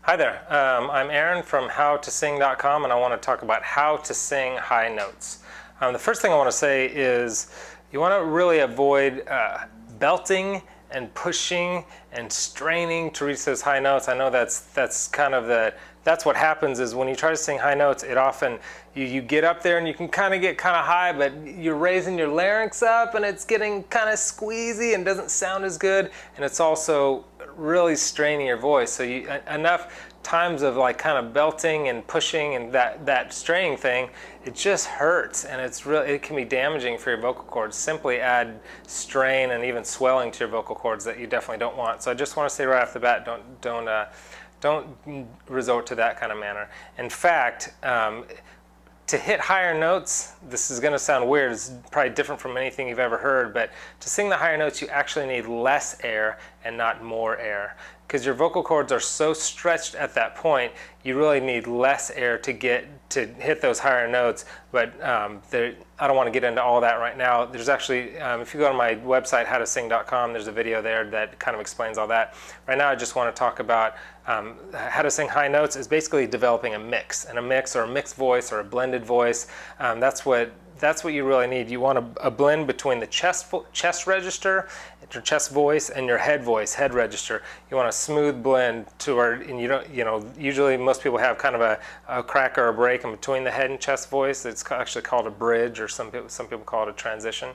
Hi there, I'm Aaron from howtosing.com, and I want to talk about how to sing high notes. The first thing I want to say is you want to really avoid belting and pushing and straining to reach those high notes. I know that's kind of that's what happens is when you try to sing high notes, it often you get up there and you can kind of get kind of high, but you're raising your larynx up and it's getting kind of squeezy and doesn't sound as good, and it's also really straining your voice. So enough times of like kind of belting and pushing and that straining thing, it just hurts, and it can be damaging for your vocal cords. Simply add strain and even swelling to your vocal cords that you definitely don't want. So I just want to say right off the bat, don't resort to that kind of manner. In fact, to hit higher notes, this is going to sound weird, it's probably different from anything you've ever heard, but to sing the higher notes you actually need less air and not more air. Because your vocal cords are so stretched at that point, you really need less air to hit those higher notes. But I don't want to get into all that right now. There's actually, if you go to my website, howtosing.com, there's a video there that kind of explains all that. Right now I just want to talk about how to sing high notes is basically developing a mix, or a mixed voice or a blended voice. That's what you really need. You want a blend between the chest register, your chest voice, and your head voice, head register. You want a smooth blend to where, and usually most people have kind of a crack or a break in between the head and chest voice. It's actually called a bridge, or some people call it a transition.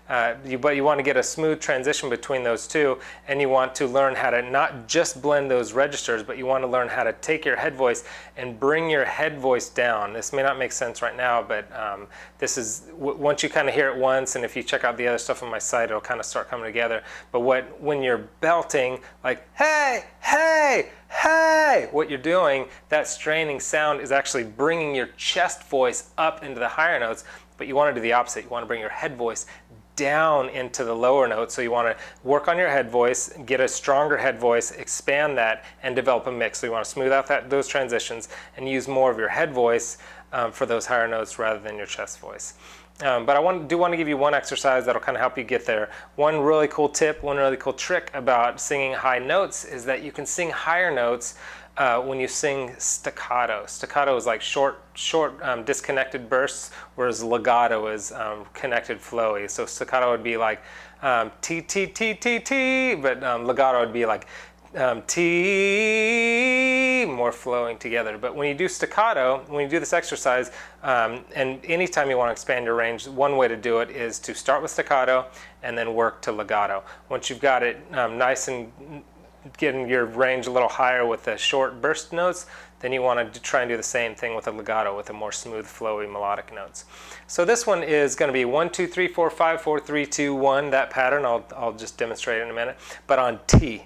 But you want to get a smooth transition between those two, and you want to learn how to not just blend those registers, but you want to learn how to take your head voice and bring your head voice down. This may not make sense right now, but this is, once you kind of hear it once, and if you check out the other stuff on my site, it'll kind of start coming together. But when you're belting, like, hey, hey, hey, what you're doing, that straining sound is actually bringing your chest voice up into the higher notes, but you want to do the opposite. You want to bring your head voice down into the lower notes. So you want to work on your head voice, get a stronger head voice, expand that, and develop a mix. So you want to smooth out those transitions and use more of your head voice for those higher notes rather than your chest voice. But I do want to give you one exercise that'll kind of help you get there. One really cool tip, one really cool trick about singing high notes is that you can sing higher notes when you sing staccato. Staccato is like short disconnected bursts, whereas legato is connected flowy. So staccato would be like T, T, T, T, T, but legato would be like T, more flowing together. But when you do staccato, when you do this exercise, and anytime you want to expand your range, one way to do it is to start with staccato and then work to legato. Once you've got it nice and getting your range a little higher with the short burst notes, then you want to try and do the same thing with a legato, with the more smooth, flowy, melodic notes. So this one is going to be 1, 2, 3, 4, 5, 4, 3, 2, 1, that pattern. I'll just demonstrate it in a minute. But on T,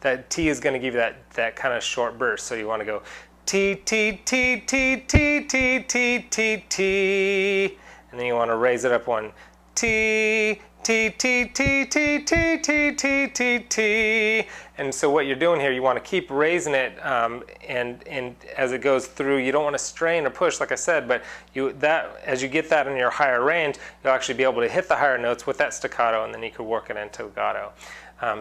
that T is going to give you that kind of short burst. So you want to go T, T, T, T, T, T, T, T, T, and then you want to raise it up one T, T, T, T, T, T, T, T, T, T. And so what you're doing here, you want to keep raising it, and as it goes through, you don't want to strain or push, like I said, but as you get that in your higher range, you'll actually be able to hit the higher notes with that staccato, and then you could work it into legato.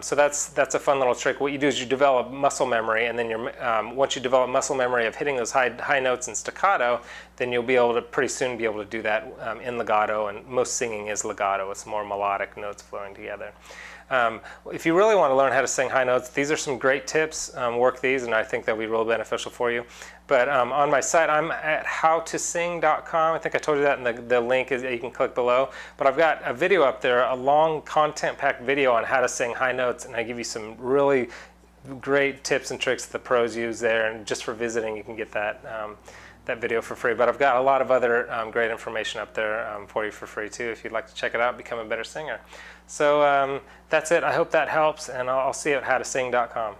So that's a fun little trick. What you do is you develop muscle memory, and then once you develop muscle memory of hitting those high notes in staccato, then you'll be able to pretty soon be able to do that in legato. And most singing is legato; it's more melodic notes flowing together. If you really want to learn how to sing high notes, these are some great tips. Work these, and I think they'll be real beneficial for you. But on my site, I'm at howtosing.com. I think I told you that, and the link is you can click below. But I've got a video up there, a long content-packed video on how to sing high notes, and I give you some really great tips and tricks that the pros use there. And just for visiting, you can get that video for free. But I've got a lot of other great information up there for you for free too, if you'd like to check it out, become a better singer. So that's it. I hope that helps, and I'll see you at howtosing.com.